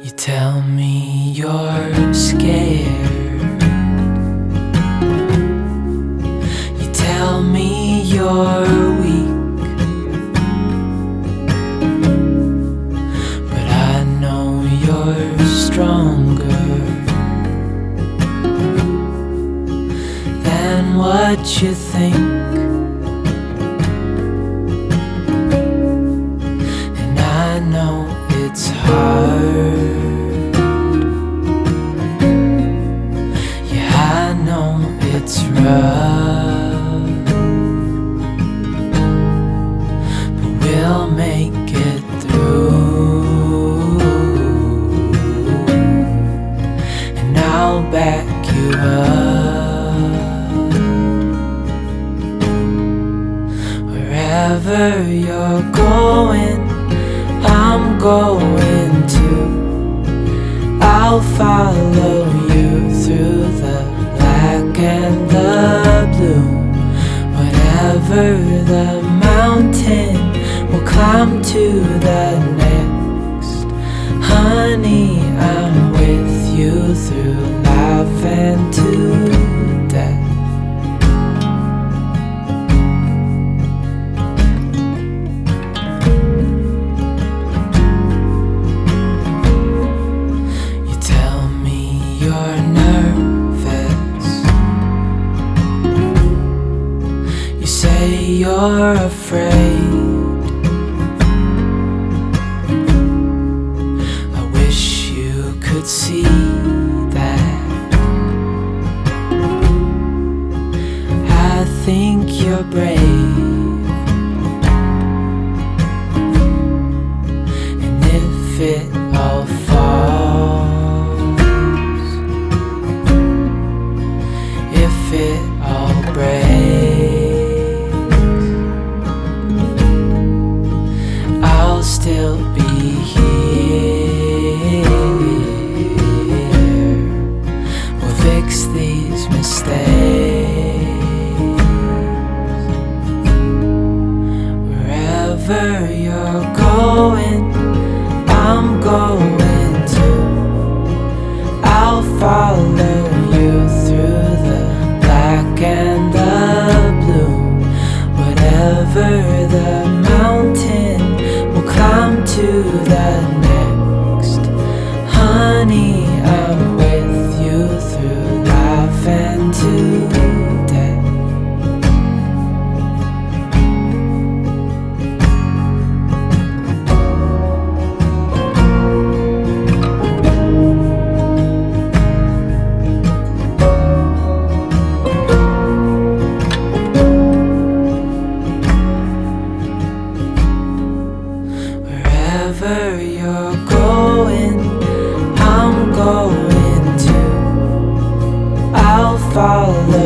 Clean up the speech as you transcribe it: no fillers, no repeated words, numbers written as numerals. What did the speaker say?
You tell me you're scared. You tell me you're weak, but I know you're stronger than what you think. And I know it's hard. Yeah, I know it's rough, but we'll make it through, and I'll back you up. Wherever you're going, I'm going to. I'll follow you through the black and the blue. Whatever the mountain, we'll climb to the next. Honey, I'm with you through life and to death. You're afraid. I wish you could see that. I think you're brave, and if it all falls, if it all breaks, still be here. We'll fix these mistakes. Wherever you're going, I'm going to. I'll follow you through the black and the blue. Whatever the mountain, climb to the next. Honey, I'm with you through life and to death. Wherever you're going, I'm going to. I'll follow